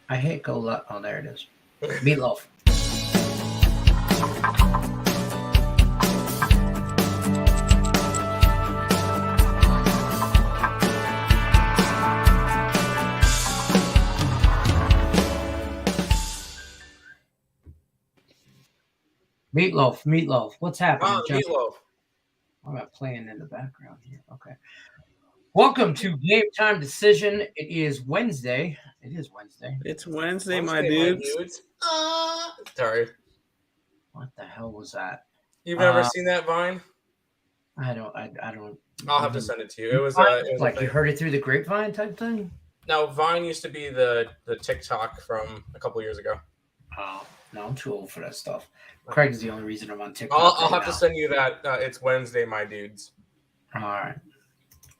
I hate Goalie. Oh, there it is. Meatloaf. Meatloaf. What's happening, Justin? Meatloaf. I'm not playing in the background here. Okay. Welcome to Game Time Decision. It is Wednesday. It's Wednesday, my dudes. Sorry. What the hell was that? You've never seen that Vine? I don't. I'll have to send it to you. It was like you heard it through the grapevine type thing. No, Vine used to be the TikTok from a couple years ago. Oh no, I'm too old for that stuff. Craig's the only reason I'm on TikTok. I'll have to send you that. It's Wednesday, my dudes. All right.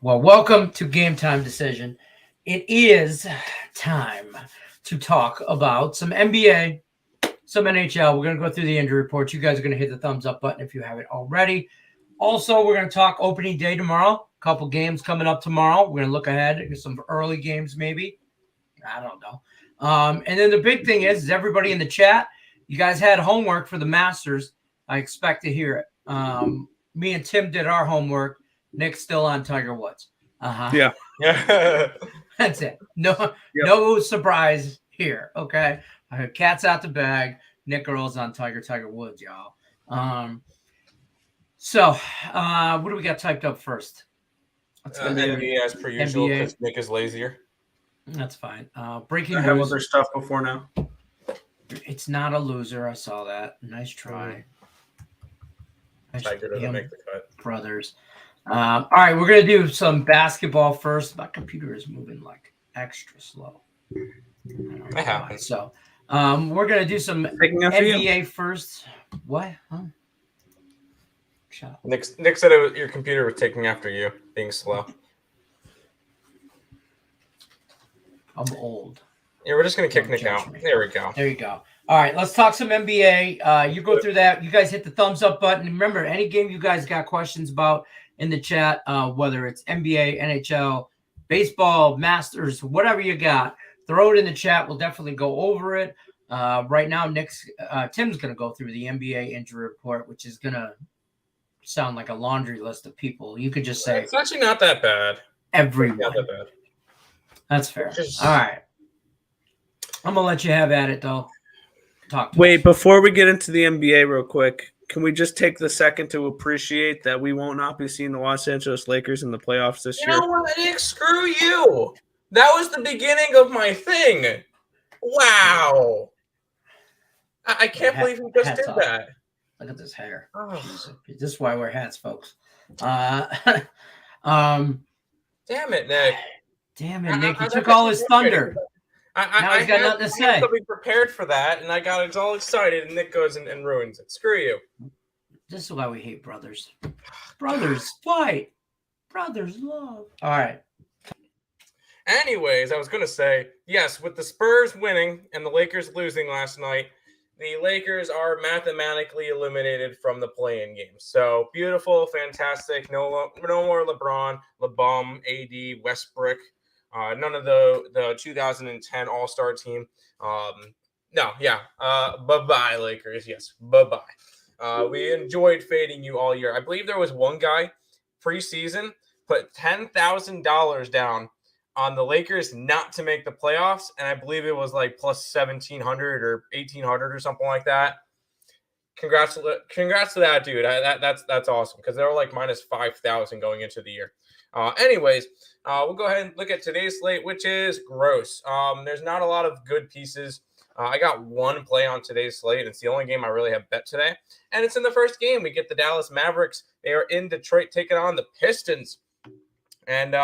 Well, welcome to Game Time Decision. It is time to talk about some NBA, some NHL. We're going to go through the injury reports. You guys are going to hit the thumbs up button if you haven't already. Also, we're going to talk opening day tomorrow. A couple games coming up tomorrow. We're going to look ahead at some early games maybe. I don't know. And then the big thing is everybody in the chat, you guys had homework for the Masters. I expect to hear it. Me and Tim did our homework. Nick's still on Tiger Woods. Yeah. That's it. No surprise here. Okay. Cat's out the bag. Nick Earl's on Tiger Woods, y'all. So what do we got typed up first? NBA as per usual because Nick is lazier. That's fine. Breaking I news. have other stuff before now. It's not a loser. I saw that. Nice try. Tiger doesn't make the cut. Brothers. All right, we're going to do some basketball first. My computer is moving like extra slow. That happens. So we're going to do some NBA first. What? Huh? Shut up. Nick said your computer was taking after you, being slow. I'm old. Yeah, we're just going to kick Nick out. There we go. There you go. All right, let's talk some NBA. You go through that. You guys hit the thumbs up button. Remember, any game you guys got questions about in the chat, whether it's NBA, NHL, baseball, Masters, whatever you got, throw it in the chat. We'll definitely go over it. Right now, Tim's going to go through the NBA injury report, which is going to sound like a laundry list of people. You could just say it's actually not that bad. Everyone. Not that bad. That's fair. All right. I'm going to let you have at it, though. Wait, before we get into the NBA real quick, can we just take the second to appreciate that we won't not be seeing the Los Angeles Lakers in the playoffs this year? You know what, Nick? Screw you. That was the beginning of my thing. Wow. I can't believe you just did that. Look at this hair. Oh. This is why I wear hats, folks. Damn it, Nick. Damn it, Nick. You took all his thunder. Now he's got nothing to say. I be prepared for that, and I got all excited, and Nick goes and ruins it. Screw you. This is why we hate brothers. Brothers fight. Brothers love. All right. Anyways, I was going to say, yes, with the Spurs winning and the Lakers losing last night, the Lakers are mathematically eliminated from the play-in game. So beautiful, fantastic. No more LeBron, LeBum, AD, Westbrook. None of the 2010 All-Star team. Bye-bye, Lakers. Yes, bye-bye. We enjoyed fading you all year. I believe there was one guy preseason put $10,000 down on the Lakers not to make the playoffs, and I believe it was like plus 1,700 or 1,800 or something like that. Congrats to that dude. That's awesome because they were like minus 5,000 going into the year. Anyways, we'll go ahead and look at today's slate, which is gross. There's not a lot of good pieces. I got one play on today's slate. It's the only game I really have bet today. And it's in the first game. We get the Dallas Mavericks. They are in Detroit taking on the Pistons. And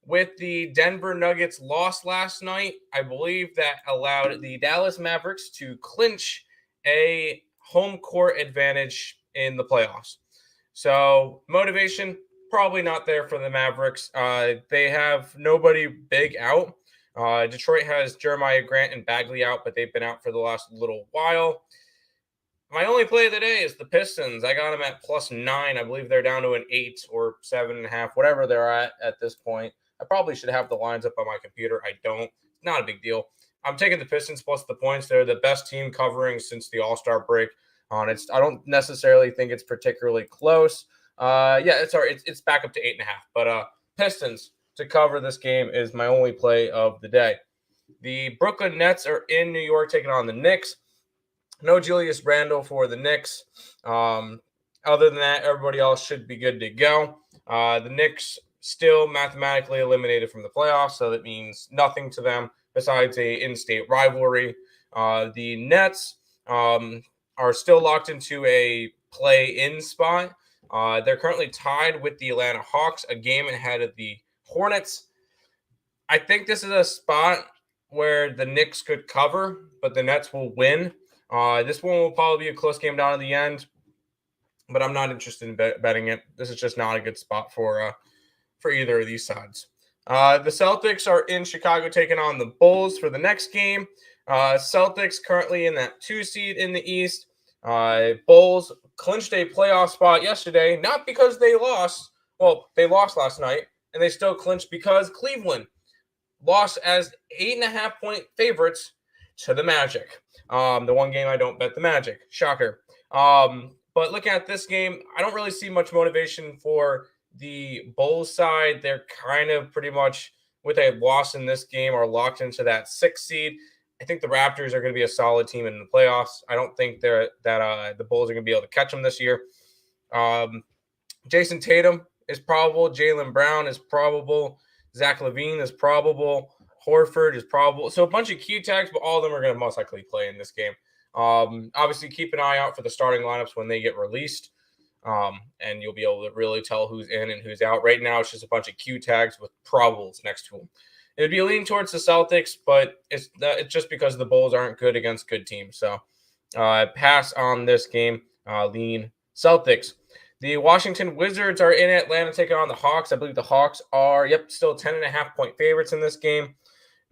with the Denver Nuggets loss last night, I believe that allowed the Dallas Mavericks to clinch a home court advantage in the playoffs. So motivation, probably not there for the Mavericks. They have nobody big out. Detroit has Jeremiah Grant and Bagley out, but they've been out for the last little while. My only play of the day is the Pistons. I got them at plus 9. I believe they're down to an 8 or 7.5, whatever they're at this point. I probably should have the lines up on my computer. I don't. Not a big deal. I'm taking the Pistons plus the points. They're the best team covering since the All-Star break. I don't necessarily think it's particularly close. It's back up to 8.5. But Pistons to cover this game is my only play of the day. The Brooklyn Nets are in New York taking on the Knicks. No Julius Randle for the Knicks. Other than that, everybody else should be good to go. The Knicks still mathematically eliminated from the playoffs, so that means nothing to them besides a in-state rivalry. The Nets are still locked into a play-in spot. They're currently tied with the Atlanta Hawks, a game ahead of the Hornets. I think this is a spot where the Knicks could cover, but the Nets will win. This one will probably be a close game down to the end, but I'm not interested in betting it. This is just not a good spot for either of these sides. The Celtics are in Chicago taking on the Bulls for the next game. Celtics currently in that 2 seed in the East. Bulls clinched a playoff spot yesterday, not because they lost. Well, they lost last night, and they still clinched because Cleveland lost as 8.5-point favorites to the Magic. The one game I don't bet the Magic. Shocker. But looking at this game, I don't really see much motivation for the Bulls side. They're kind of pretty much, with a loss in this game, are locked into that 6 seed. I think the Raptors are going to be a solid team in the playoffs. I don't think the Bulls are going to be able to catch them this year. Jason Tatum is probable. Jaylen Brown is probable. Zach LaVine is probable. Horford is probable. So a bunch of Q tags, but all of them are going to most likely play in this game. Obviously, keep an eye out for the starting lineups when they get released, and you'll be able to really tell who's in and who's out. Right now, it's just a bunch of Q tags with probables next to them. It would be leaning towards the Celtics, but it's just because the Bulls aren't good against good teams. So pass on this game, lean Celtics. The Washington Wizards are in Atlanta taking on the Hawks. I believe the Hawks are, still 10.5-point favorites in this game.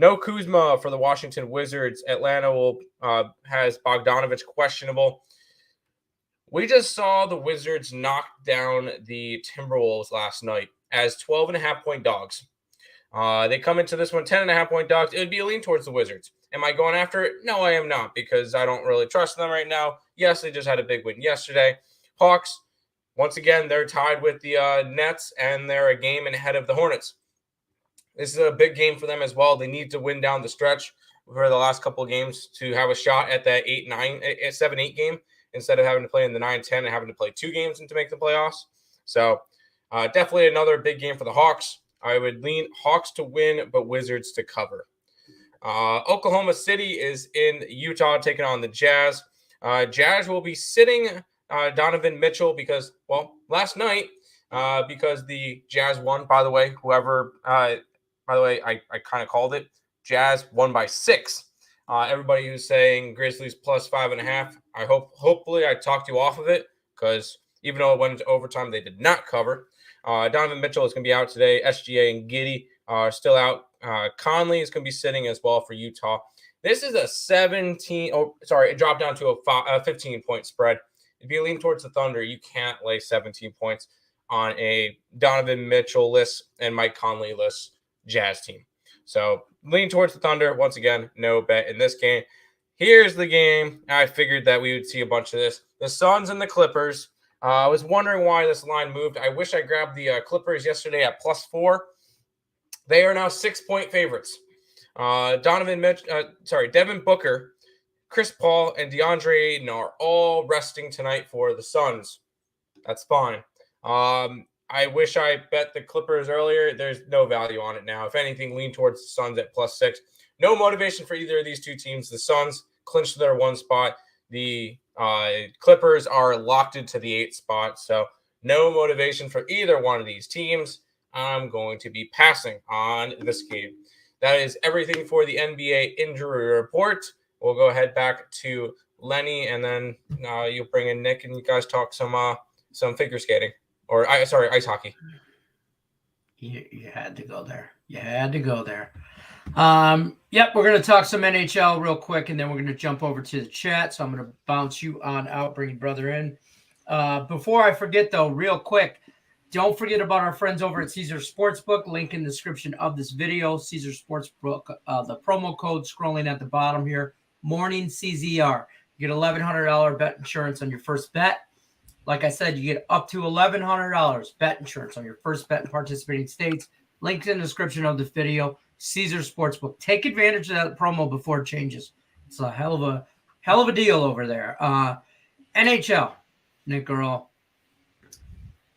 No Kuzma for the Washington Wizards. Atlanta has Bogdanovich questionable. We just saw the Wizards knock down the Timberwolves last night as 12.5-point dogs. They come into this one 10.5-point dogs. It would be a lean towards the Wizards. Am I going after it? No, I am not, because I don't really trust them right now. Yes, they just had a big win yesterday. Hawks, once again, they're tied with the Nets, and they're a game ahead of the Hornets. This is a big game for them as well. They need to win down the stretch for the last couple of games to have a shot at that 7-8 game instead of having to play in the 9-10 and having to play 2 games to make the playoffs. So definitely another big game for the Hawks. I would lean Hawks to win, but Wizards to cover. Oklahoma City is in Utah taking on the Jazz. Jazz will be sitting Donovan Mitchell because the Jazz won, by the way. I kind of called it. Jazz won by 6. Everybody who's saying Grizzlies plus 5.5, hopefully I talked you off of it, because even though it went into overtime, they did not cover. Donovan Mitchell is going to be out today. SGA and Giddey are still out. Conley is going to be sitting as well for Utah. This is a it dropped down to a 15-point spread. If you lean towards the Thunder, you can't lay 17 points on a Donovan Mitchell-less and Mike Conley-less Jazz team. So lean towards the Thunder. Once again, no bet in this game. Here's the game. I figured that we would see a bunch of this. The Suns and the Clippers. I was wondering why this line moved. I wish I grabbed the Clippers yesterday at +4. They are now 6-point favorites. Devin Booker, Chris Paul, and DeAndre Ayton are all resting tonight for the Suns. That's fine. I wish I bet the Clippers earlier. There's no value on it now. If anything, lean towards the Suns at +6. No motivation for either of these two teams. The Suns clinched their 1 spot. The Clippers are locked into the 8th spot. So no motivation for either one of these teams. I'm going to be passing on this game. That is everything for the NBA injury report. We'll go ahead back to Lenny, and then you'll bring in Nick, and you guys talk some figure skating. Ice hockey. You had to go there. We're going to talk some NHL real quick, and then we're going to jump over to the chat. So I'm going to bounce you on out, bring your brother in. Before I forget, though, real quick, Don't forget about our friends over at Caesar Sportsbook. Link in the description of this video. Caesar Sportsbook, the promo code scrolling at the bottom here. Morning CZR. You get $1,100 bet insurance on your first bet. Like I said, you get up to $1,100 bet insurance on your first bet in participating states. Link in the description of this video. Caesar Sportsbook. Take advantage of that promo before it changes. It's a hell of a deal over there. NHL, Nick Girl.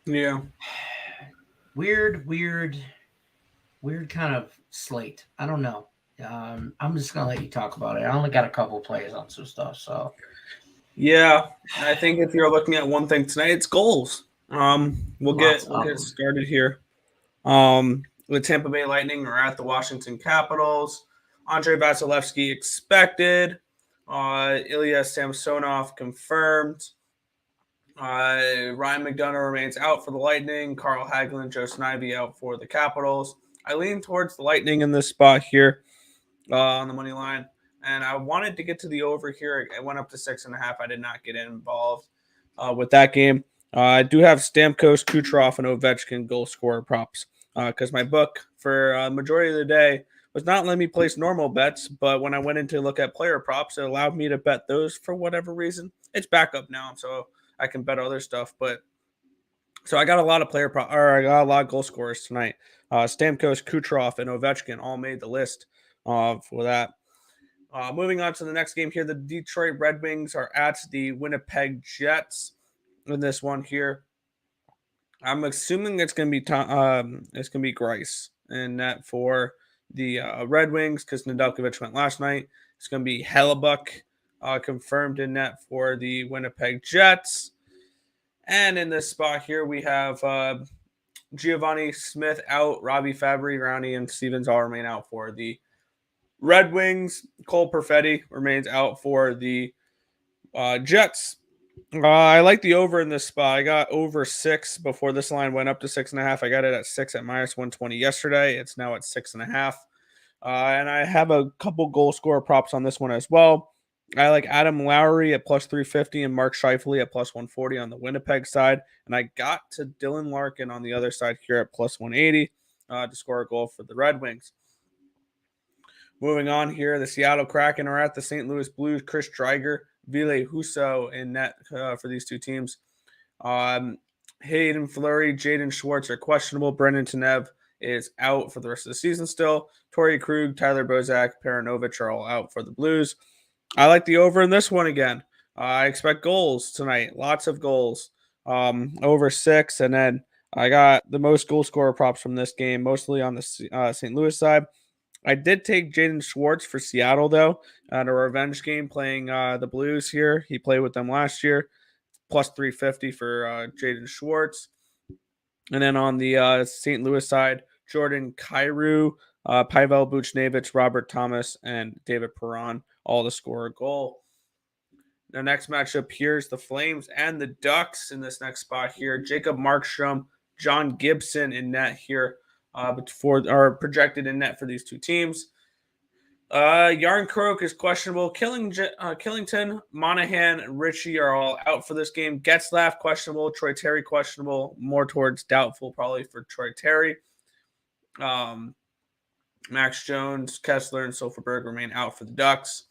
Yeah. Weird kind of slate. I don't know. I'm just gonna let you talk about it. I only got a couple plays on some stuff, so Yeah, I think if you're looking at one thing tonight, it's goals. We'll get started here. The Tampa Bay Lightning are at the Washington Capitals. Andrei Vasilevsky expected. Ilya Samsonov confirmed. Ryan McDonough remains out for the Lightning. Carl Hagelin, Joe Snivy out for the Capitals. I lean towards the Lightning in this spot here on the money line. And I wanted to get to the over here. I went up to 6.5. I did not get involved with that game. I do have Stamkos, Kucherov, and Ovechkin goal scorer props because my book for majority of the day was not letting me place normal bets. But when I went in to look at player props, it allowed me to bet those for whatever reason. It's back up now, so I can bet other stuff. But so I got a lot of I got a lot of goal scorers tonight. Stamkos, Kucherov, and Ovechkin all made the list for that. Moving on to the next game here, the Detroit Red Wings are at the Winnipeg Jets in this one here. I'm assuming it's going to be Grice in net for the Red Wings because Nedeljkovic went last night. It's going to be Hellebuck confirmed in net for the Winnipeg Jets. And in this spot here, we have Giovanni Smith out, Robbie Fabry, Rowney, and Stevens all remain out for the Red Wings. Cole Perfetti remains out for the Jets. I like the over in this spot. I got over 6 before this line went up to 6.5. I got it at 6 at -120 yesterday. It's now at 6.5. And I have a couple goal scorer props on this one as well. I like Adam Lowry at +350 and Mark Scheifele at +140 on the Winnipeg side. And I got to Dylan Larkin on the other side here at +180 to score a goal for the Red Wings. Moving on here, the Seattle Kraken are at the St. Louis Blues. Chris Driedger, Ville Husso in net for these two teams. Hayden Fleury, Jaden Schwartz are questionable. Brendan Tanev is out for the rest of the season still. Torrey Krug, Tyler Bozak, Paranovich are all out for the Blues. I like the over in this one again. I expect goals tonight. Lots of goals. Over 6. And then I got the most goal scorer props from this game, mostly on the St. Louis side. I did take Jaden Schwartz for Seattle, though, at a revenge game playing the Blues here. He played with them last year. +350 for Jaden Schwartz. And then on the St. Louis side, Jordan Kyrou, Pavel Buchnevich, Robert Thomas, and David Perron, all to score a goal. The next matchup here is the Flames and the Ducks in this next spot here. Jacob Markstrom, John Gibson in net here. Are projected in net for these two teams. Yarn Croak is questionable. Killington, Monahan, and Ritchie are all out for this game. Getzlaf questionable. Troy Terry questionable. More towards doubtful probably for Troy Terry. Max Jones, Kessler, and Silverberg remain out for the Ducks.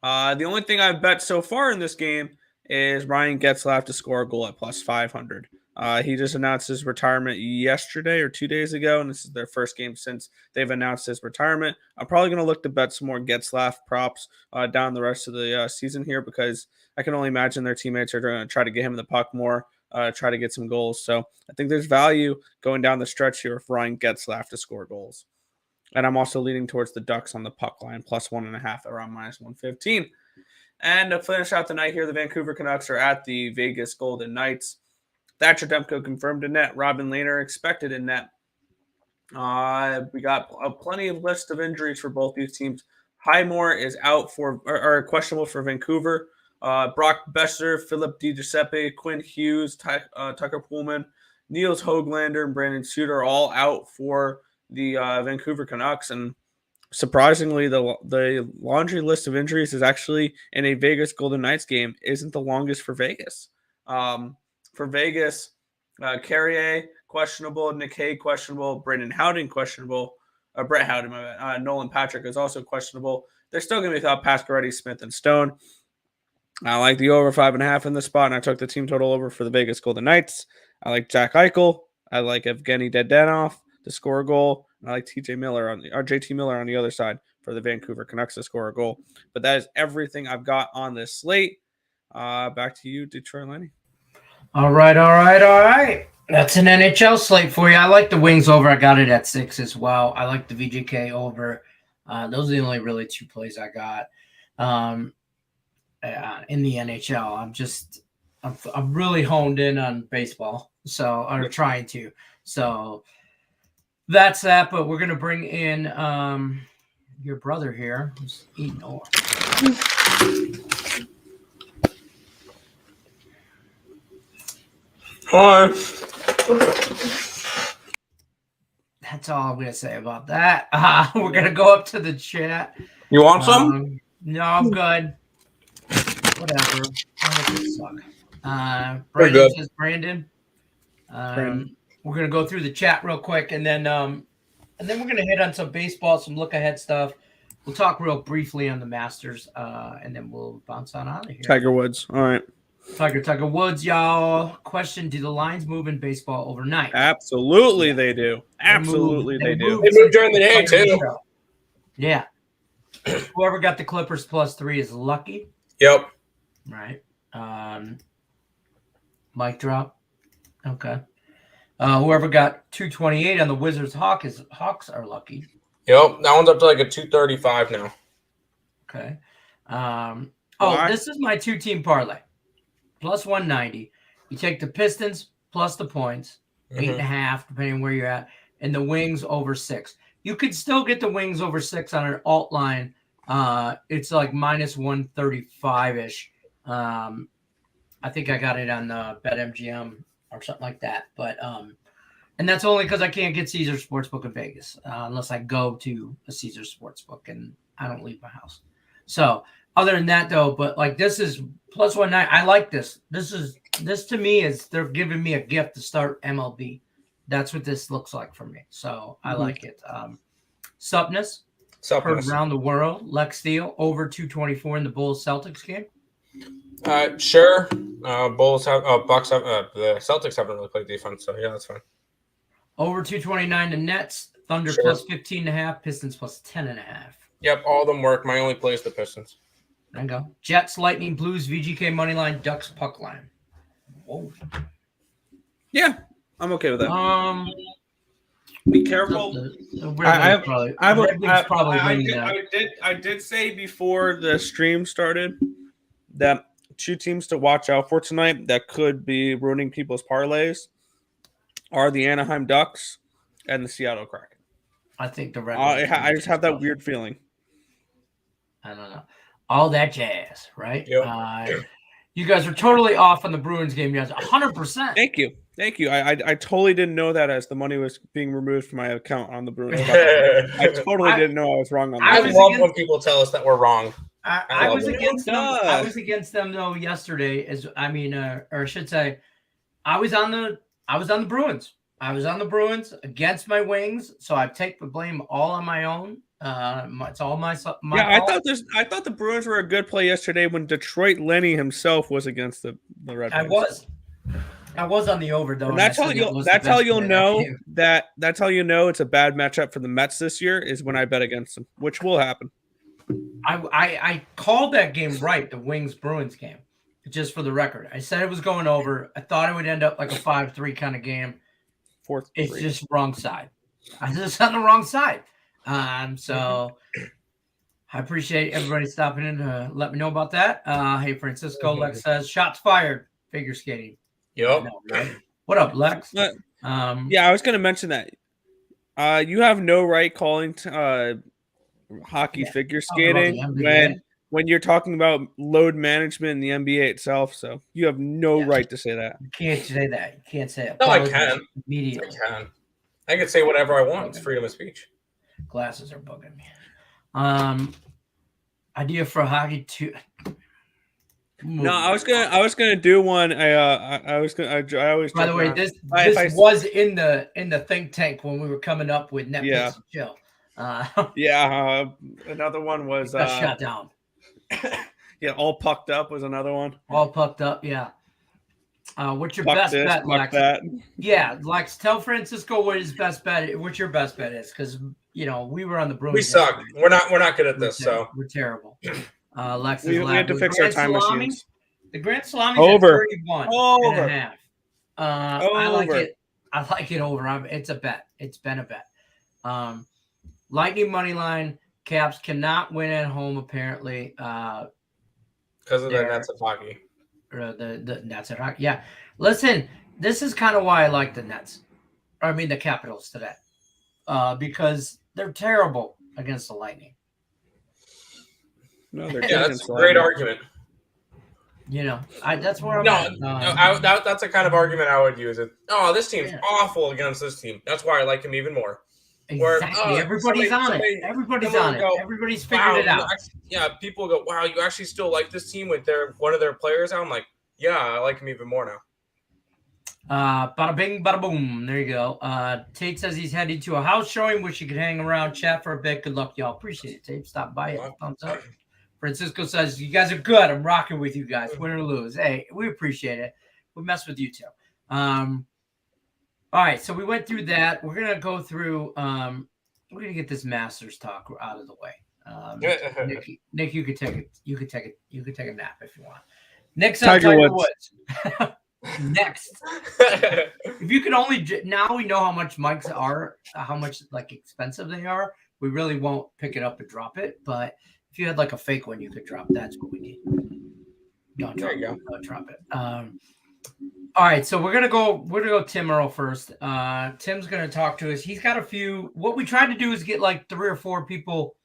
The only thing I've bet so far in this game is Ryan Getzlaf to score a goal at +500. He just announced his retirement yesterday or 2 days ago, and this is their first game since they've announced his retirement. I'm probably going to look to bet some more Getzlaf props down the rest of the season here because I can only imagine their teammates are going to try to get him the puck more, try to get some goals. So I think there's value going down the stretch here for Ryan Getzlaf to score goals. And I'm also leaning towards the Ducks on the puck line, +1.5 around -115. And to finish out the night here, the Vancouver Canucks are at the Vegas Golden Knights. Thatcher Demko confirmed in net. Robin Lehner expected in net. We got plenty of list of injuries for both these teams. Highmore is out or questionable for Vancouver. Brock Besser, Philip DiGiuseppe, Quinn Hughes, Tucker Pullman, Niels Höglander, and Brandon Suter are all out for the Vancouver Canucks. And surprisingly, the laundry list of injuries is actually in a Vegas Golden Knights game isn't the longest for Vegas. For Vegas, Carrier, questionable. Nick Hay, questionable. Brandon Howden, questionable. Brett Howden, my bad. Nolan Patrick is also questionable. They're still going to be without Pasquaretti, Smith, and Stone. I like the over 5.5 in this spot, and I took the team total over for the Vegas Golden Knights. I like Jack Eichel. I like Evgeny Dadonov to score a goal. And I like JT Miller on the other side for the Vancouver Canucks to score a goal. But that is everything I've got on this slate. Back to you, Detroit Lenny. All right. That's an NHL slate for you. I like the Wings over. I got it at 6 as well. I like the VGK over. Those are the only really 2 plays I got in the NHL. I'm really honed in on baseball, so I'm trying to. So that's that. But we're gonna bring in your brother here, who's eating over. Hi. That's all I'm gonna say about that. We're gonna go up to the chat. You want some? No, I'm good. Whatever. Suck. We're Brandon good. says Brandon. We're gonna go through the chat real quick, and then we're gonna hit on some baseball, some look ahead stuff. We'll talk real briefly on the Masters, and then we'll bounce on out of here. Tiger Woods. All right. Tiger Woods, y'all. Question: do the lines move in baseball overnight? Absolutely, they do. Absolutely, they do. They move during the day too. Yeah. Whoever got the Clippers +3 is lucky. Yep. Right. Mic drop. Okay. Whoever got 228 on the Wizards Hawks are lucky. Yep. That one's up to like a 235 now. Okay. This is my 2-team parlay. +190. You take the Pistons plus the points, 8.5, depending on where you're at, and the Wings over 6. You could still get the Wings over 6 on an alt line. It's like -135-ish. I think I got it on the BetMGM or something like that. But and that's only because I can't get Caesars Sportsbook in Vegas unless I go to a Caesars Sportsbook, and I don't leave my house. So other than that, though, but like this is +190. I like this. This to me is they're giving me a gift to start MLB. That's what this looks like for me. So I like it. Suppness. Heard around the world. Lex Steele over 224 in the Bulls Celtics game. Sure. Bulls have Bucks have the Celtics haven't really played defense, so yeah, that's fine. Over 229 the Nets. Thunder Sure. +15.5. Pistons +10.5. Yep, all of them work. My only play is the Pistons. There you go. Jets, Lightning, Blues, VGK money line, Ducks puck line. Whoa. Yeah, I'm okay with that. Be careful. I did say before the stream started that 2 teams to watch out for tonight that could be ruining people's parlays are the Anaheim Ducks and the Seattle Kraken. I think the I just have that weird feeling. I don't know. All that jazz, right? Yep. You guys are totally off on the Bruins game. You guys 100%. Thank you. I totally didn't know that as the money was being removed from my account on the Bruins. I totally didn't know I was wrong on that. I love when people tell us that we're wrong. I was against them. I was against them though yesterday. Or I should say, I was on the Bruins. I was on the Bruins against my Wings, so I take the blame all on my own. It's all my fault. I thought the Bruins were a good play yesterday when Detroit Lenny himself was against the Red Wings. I was on the over though. And that's how you'll know it's a bad matchup for the Mets this year is when I bet against them, which will happen. I called that game right, the Wings Bruins game, just for the record. I said it was going over. I thought it would end up like a 5-3 kind of game. It's just wrong side. I just on the wrong side. So I appreciate everybody stopping in to let me know about that. Hey, Francisco, Lex says shots fired. Figure skating. Yep. Know, right? What up, Lex? I was going to mention that. You have no right calling hockey figure skating when you're talking about load management in the NBA itself. So you have no right to say that. You can't say that. You can't say it. No, I can. Immediately. I can say whatever I want. It's freedom of speech. Glasses are bugging me. Idea for hockey No, I was gonna do one. I was gonna. I always. By the way, around. this If was in the think tank when we were coming up with Netflix Yeah. and chill. Another one was got shut down. Yeah, all pucked up was another one. All pucked up, yeah. What's your Puck best this, bet, puck Lex? that. Yeah, Lex, tell Francisco what his best bet. What your best bet is, because we were on the Bruins. We suck. We're not good at this. So we're terrible. Lex, we had to fix our time machines. The Grand Salami Over. At 31 Over. and a half. I like it. I like it over. It's a bet. It's been a bet. Lightning money line. Caps cannot win at home apparently. Because of the Nets of hockey. The Nets of hockey. Yeah. Listen, this is kind of why I like the Nets. I mean the Capitals today. Because they're terrible against the Lightning. No, they're that's a great argument. That's where I'm at. That's the kind of argument I would use. This team's awful against this team. That's why I like him even more. Exactly. Everybody's on it. Everybody's figured it out. People go, wow, you actually still like this team with one of their players out? I'm like, yeah, I like him even more now. Bada bing, bada boom. There you go. Tate says he's headed to a house showing. Wish he could hang around, chat for a bit. Good luck, y'all. Appreciate it, Tate. Stop by it. Thumbs up. Francisco says, you guys are good. I'm rocking with you guys. Win or lose. Hey, we appreciate it. We mess with you too. All right, so we went through that. We're gonna go through. We're gonna get this Masters talk out of the way. Nick, you could take it. You could take a nap if you want. Next up, Tiger Woods. Next, if you could only now we know how much mics are, how much expensive they are. We really won't pick it up and drop it, but if you had a fake one, you could drop. That's what we need. Don't drop it. Don't drop it. All right, so we're gonna go Tim Earl first. Tim's gonna talk to us. He's got a few. What we tried to do is get 3 or 4 people,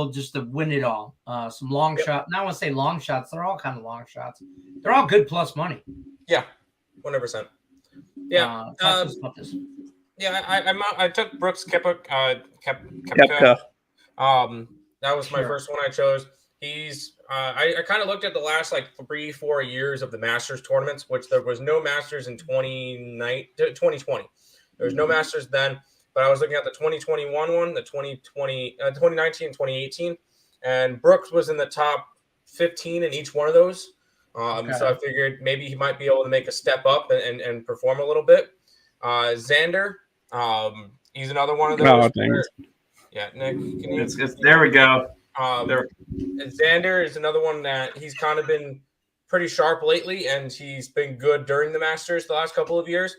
just to win it all. Some long shots. Now I want to say long shots. They're all kind of long shots. They're all good plus money. Yeah, 100%. Yeah. I took Brooks Koepka. That was my first one I chose. He's I kind of looked at the last 3-4 years of the Masters tournaments, which there was no Masters in 2020. There was no Masters then, but I was looking at the 2021 one, the 2019 and 2018, and Brooks was in the top 15 in each one of those. So I figured maybe he might be able to make a step up and perform a little bit. Xander, he's another one of those. Yeah, Nick. There we go. Xander is another one that he's kind of been pretty sharp lately, and he's been good during the Masters the last couple of years.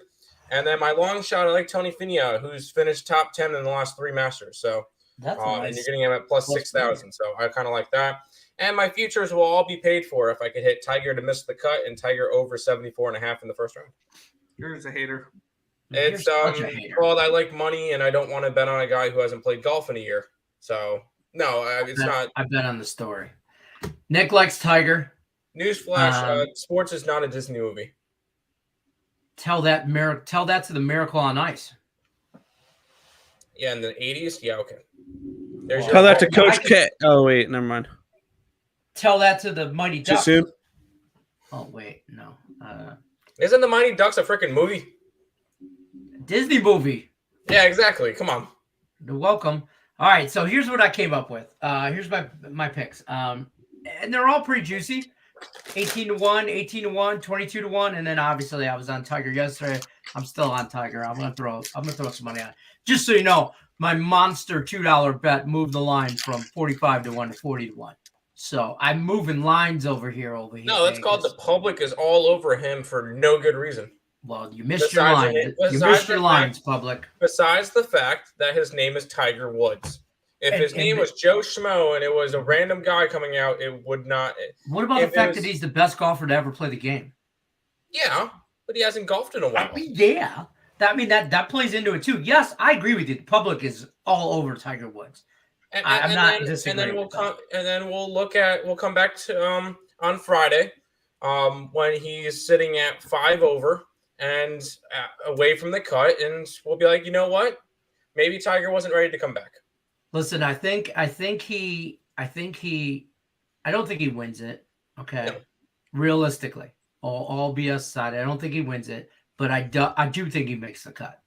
And then my long shot, I like Tony Finau, who's finished top 10 in the last 3 Masters. So that's nice. And you're getting him at plus 6,000. So I kind of like that. And my futures will all be paid for if I could hit Tiger to miss the cut and Tiger over 74.5 in the first round. You're a hater. It's well, I like money, and I don't want to bet on a guy who hasn't played golf in a year. So no, it's not. I bet on the story. Nick likes Tiger. Newsflash: sports is not a Disney movie. Tell that to the Miracle on Ice. Yeah, in the 80s. Yeah, okay. Tell that to Coach K. Oh wait, never mind. Tell that to the Mighty Ducks. Too soon? Oh wait, no. Isn't the Mighty Ducks a freaking movie? Disney movie. Yeah, exactly. Come on. You're welcome. All right, so here's what I came up with. Here's my picks. And they're all pretty juicy. 18-1, 18-1, 22-1, and then obviously I was on Tiger yesterday. I'm still on Tiger. I'm gonna throw some money on it. Just so you know, my monster $2 bet moved the line from 45-1 to 40-1. So I'm moving lines over here. No, that's called the public is all over him for no good reason. Well, you missed your line. You missed your lines, public. Besides the fact that his name is Tiger Woods. If his name was Joe Schmo and it was a random guy coming out, it would not. What about the fact that he's the best golfer to ever play the game? Yeah, but he hasn't golfed in a while. Yeah. That plays into it too. Yes, I agree with you. The public is all over Tiger Woods. I'm not disagreeing. And then we'll come back to on Friday when he's sitting at 5 over and away from the cut, and we'll be like, you know what? Maybe Tiger wasn't ready to come back. Listen, I don't think he wins it. Okay. No. Realistically, all BS aside, I don't think he wins it, but I do think he makes the cut.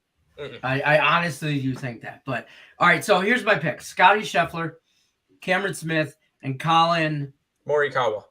I honestly do think that. But all right, so here's my pick: Scotty Scheffler, Cameron Smith, and Colin Morikawa.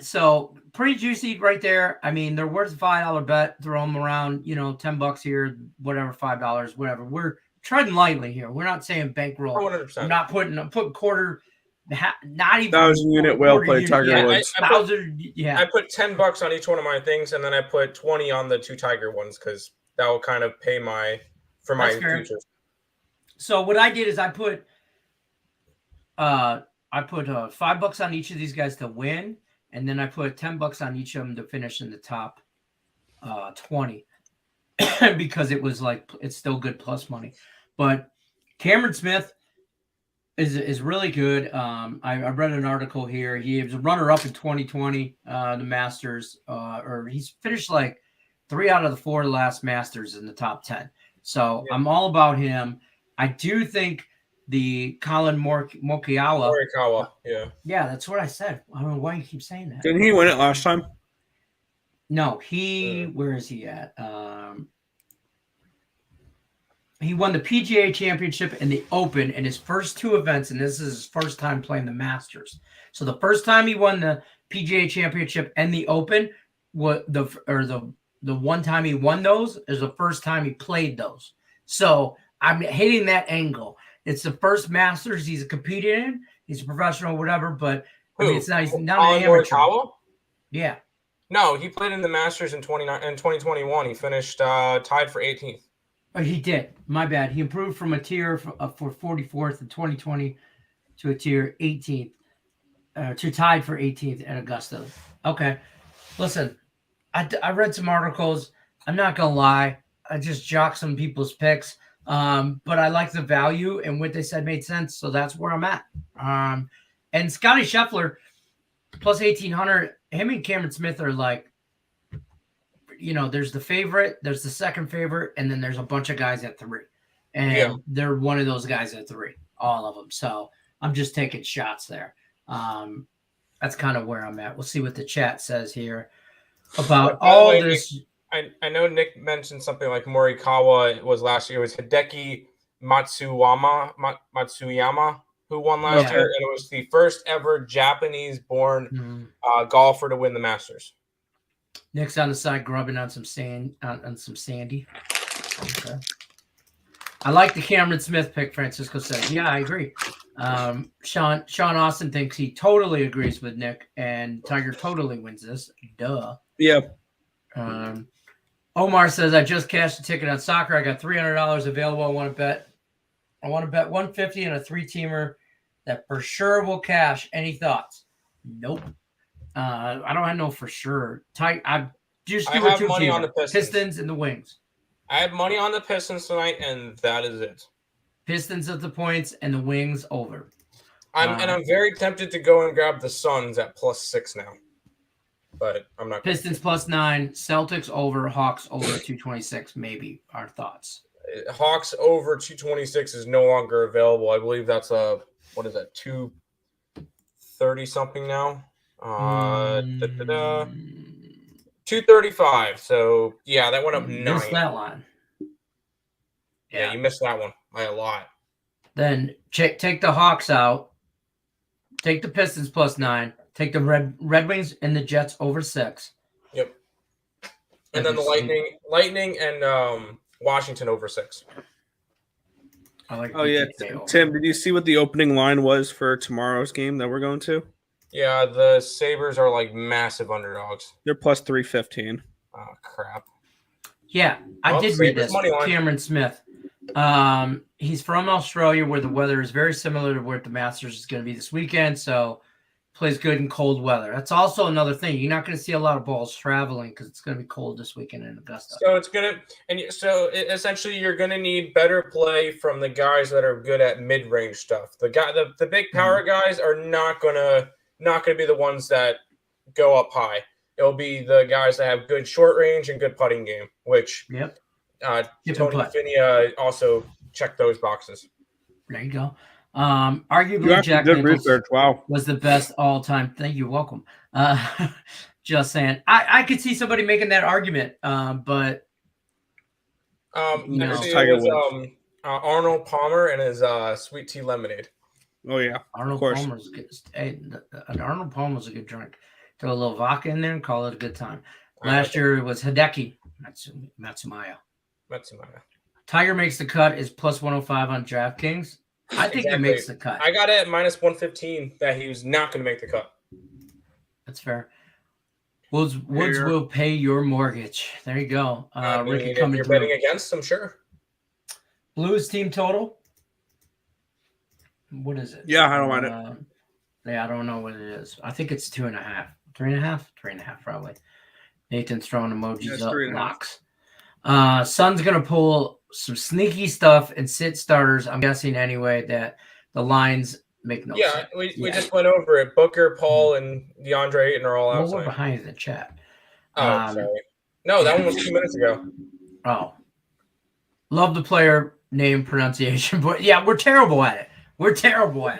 So pretty juicy right there. I mean, they're worth a $5 bet. Throw them around, $10 here, whatever, $5, whatever. We're treading lightly here. We're not saying bankroll. 100%. I'm not putting quarter, not even 1,000-unit whale play Tiger Woods. I put $10 on each one of my things, and then I put 20 on the 2 Tiger ones because that will kind of pay my future. So what I did is I put $5 on each of these guys to win, and then I put $10 on each of them to finish in the top 20 because it was it's still good plus money. But Cameron Smith is really good. I read an article here. He was a runner-up in 2020, the Masters, or he's finished 3 out of the 4 last Masters in the top 10. So yeah. I'm all about him. I do think the Colin Morikawa. Yeah, that's what I said. I don't know why you keep saying that. Didn't he win it last time? No, where is he at? He won the PGA Championship and the Open in his first 2 events, and this is his first time playing the Masters. So the first time he won the PGA Championship and the Open, the one time he won those is the first time he played those. So I'm hitting that angle. It's the first Masters he's competed in. He's a professional, whatever, but it's not. He's not an amateur. Yeah. No, he played in the Masters in 2021. He finished tied for 18th. Oh, he did. My bad. He improved from a tier for 44th in 2020 to a tier 18th, to tied for 18th at Augusta. Okay. Listen, I read some articles. I'm not going to lie. I just jocked some people's picks. But I like the value, and what they said made sense. So that's where I'm at. And Scotty Scheffler plus 1,800, him and Cameron Smith are there's the favorite, there's the second favorite, and then there's a bunch of guys at 3. And they're one of those guys at 3, all of them. So I'm just taking shots there. That's kind of where I'm at. We'll see what the chat says here about all this. I know Nick mentioned something like Morikawa was last year. It was Hideki Matsuyama who won last year, and it was the first ever Japanese-born golfer to win the Masters. Nick's on the side grubbing on some sand, on some sandy. Okay. I like the Cameron Smith pick. Francisco said, "Yeah, I agree." Sean Austin thinks he totally agrees with Nick, and Tiger totally wins this. Duh. Yeah. Omar says, I just cashed a ticket on soccer. I got $300 available. I want to bet $150 on a 3-teamer that for sure will cash. Any thoughts? Nope. I don't have no for sure. I just do a 2-teamer. On the Pistons and the Wings. I have money on the Pistons tonight, and that is it. Pistons at the points and the Wings over. I'm very tempted to go and grab the Suns at +6 now. But I'm not. Pistons +9, Celtics over, Hawks over 226. Maybe our thoughts. Hawks over 226 is no longer available. I believe that's what is that, 230 something now? 235. So yeah, that went up 9. Missed that line. Yeah, you missed that one by a lot. Then take the Hawks out. Take the Pistons +9. Take the Red Wings and the Jets over 6. Yep. And then the Lightning and Washington over 6. I like. Oh yeah, Tim, did you see what the opening line was for tomorrow's game that we're going to? Yeah, the Sabres are massive underdogs. They're +315. Oh crap. Yeah, I did read this. Cameron Smith. He's from Australia, where the weather is very similar to where the Masters is going to be this weekend. So plays good in cold weather. That's also another thing. You're not going to see a lot of balls traveling because it's going to be cold this weekend in Augusta. So essentially you're going to need better play from the guys that are good at mid-range stuff. The big power guys are not going to be the ones that go up high. It'll be the guys that have good short range and good putting game, which Tony Finau also checked those boxes. There you go. Arguably, You actually Jack did Nicklaus research. Wow. was the best all time. Thank you. Welcome. Just saying. I could see somebody making that argument, but Actually, Tiger it was Arnold Palmer and his sweet tea lemonade. Oh yeah, Arnold Palmer's good. Hey, Arnold Palmer's a good drink. Throw a little vodka in there and call it a good time. Last year it was Hideki Matsumaya. Tiger makes the cut is plus 105 on DraftKings. I think he makes the cut. I got it at minus 115 that he was not going to make the cut. That's fair. Woods will pay your mortgage. There you go. Ricky if coming you're through. betting against him, sure. Blues team total. What is it? Yeah, I don't mind it. Yeah, I don't know what it is. I think it's 2.5. 3.5 probably. Nathan's throwing emojis up. 3.5. Locks. Sun's gonna pull some sneaky stuff and sit starters. I'm guessing anyway that the lines make no sense. We just went over it. Booker, Paul, and DeAndre Ayton are all out. Well, we're behind in the chat. Sorry. No, that one was 2 minutes ago. Oh, love the player name pronunciation, but yeah, we're terrible at it. We're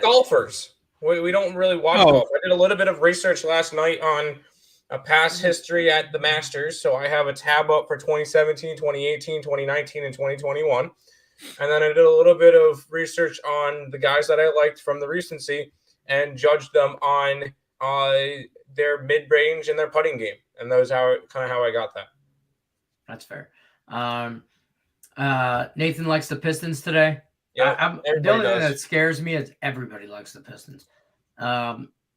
golfers. We don't really watch golf. I did a little bit of research last night on a past history at the Masters. So I have a tab up for 2017, 2018, 2019, and 2021. And then I did a little bit of research on the guys that I liked from the recency and judged them on their mid-range and their putting game. And that was how I got that. That's fair. Nathan likes the Pistons today. Yeah, the only thing that scares me is everybody likes the Pistons.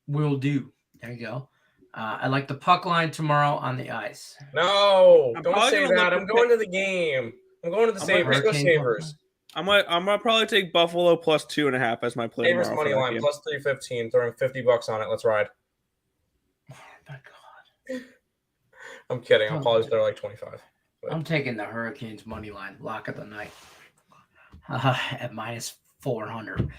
Will do. There you go. I like the puck line tomorrow on the ice. No, don't say that. I'm going to the game. I'm going to the Sabres. Go Sabres. I'm gonna probably take Buffalo plus 2.5 as my play. Sabres money line plus 315. Throwing $50 on it. Let's ride. Oh my god. I'm kidding. I'll probably throw like 25. But I'm taking the Hurricanes money line. Lock of the night. At minus 400.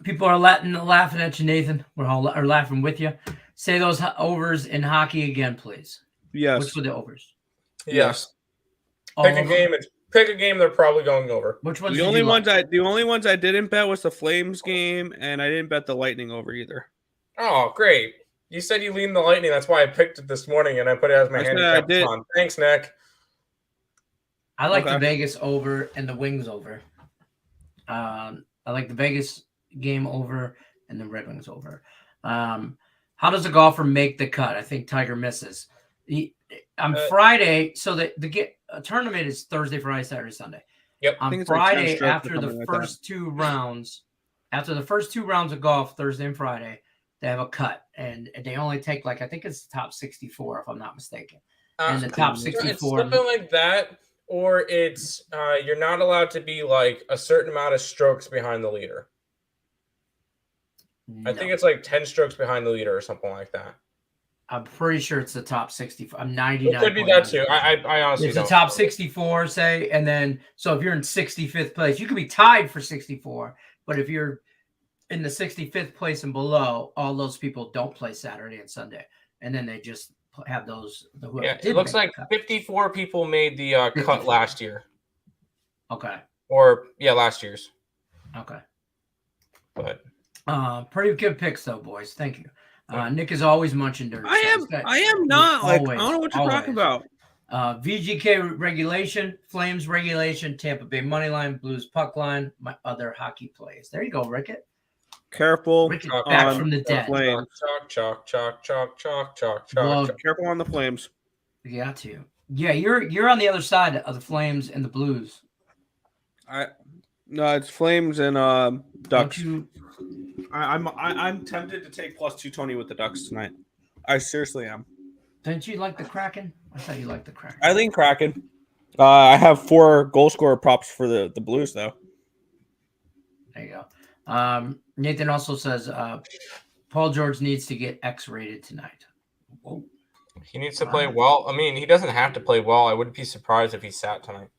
People are laughing at you, Nathan. We're all are laughing with you. Say those overs in hockey again, please. Yes. Which were the overs? Yes. Pick a game. They're probably going over. Which ones? The only ones I didn't bet was the Flames game, and I didn't bet the Lightning over either. Oh, great! You said you leaned the Lightning. That's why I picked it this morning, and I put it as my handicap on. Thanks, Nick. I like the Vegas over and the Wings over. I like the Vegas game over and the Red Wings over. How does a golfer make the cut? I think Tiger misses. On Friday, so the tournament is Thursday, Friday, Saturday, Sunday. Yep. On Friday, after the first two rounds of golf, Thursday and Friday, they have a cut, and they only take I think it's the top 64, if I'm not mistaken. And the top 64, it's something like that. Or it's you're not allowed to be like a certain amount of strokes behind the leader. No. I think it's like 10 strokes behind the leader or something like that. I'm pretty sure it's the top 64. I'm 99. It could be that too. I honestly don't. It's the top 64, say, and then so if you're in 65th place, you could be tied for 64. But if you're in the 65th place and below, all those people don't play Saturday and Sunday, and then they just have those. It looks like 54 people made the cut last year. Okay. Or last year's. Okay. But pretty good picks though, boys. Thank you. Nick is always munching dirty. I am not. I don't know what you're talking about. VGK regulation, Flames regulation, Tampa Bay money line, Blues puck line, my other hockey plays. There you go, Rickett. Careful. Rickett back from the dead. Chalk. Careful on the Flames. You got to. Yeah, you're on the other side of the Flames and the Blues. No, it's Flames and Ducks. I'm tempted to take plus 220 with the Ducks tonight. I seriously am. Don't you like the Kraken? I thought you liked the Kraken. I lean Kraken. I have 4 goal scorer props for the Blues though. There you go. Nathan also says Paul George needs to get X-rated tonight. Whoa. He needs to play well. I mean, he doesn't have to play well. I wouldn't be surprised if he sat tonight.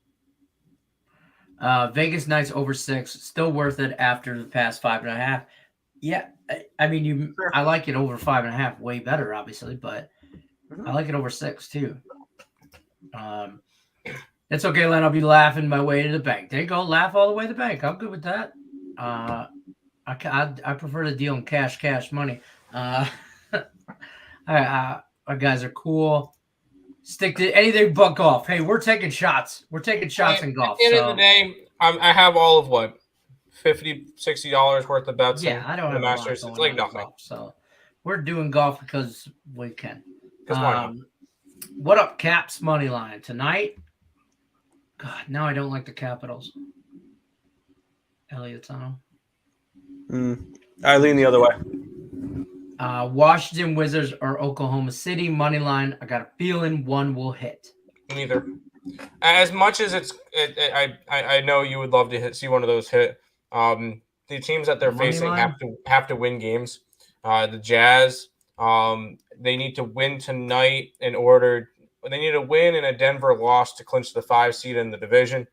Vegas Knights over 6, still worth it after the past 5.5. Yeah, I mean, I like it over 5.5, way better, obviously, but I like it over 6 too. It's okay, Len. I'll be laughing my way to the bank. There you go. Laugh all the way to the bank. I'm good with that. I prefer to deal in cash money. Our guys are cool. Stick to anything but golf. Hey, we're taking shots. We're taking shots in golf. At the end of the day, I have all of what $50, $60 worth of bets. Yeah, I don't in the have a lot Masters. going It's like on nothing. golf, so we're doing golf because we can. Because why not? What up, Caps money line tonight? God, now I don't like the Capitals. Elliott's on them. I lean the other way. Washington Wizards or Oklahoma City money line. I got a feeling one will hit. Neither. As much as I know you would love to see one of those hit. The teams that they're facing have to win games. The Jazz, they need to win tonight they need to win and a Denver loss to clinch the 5 seed in the division.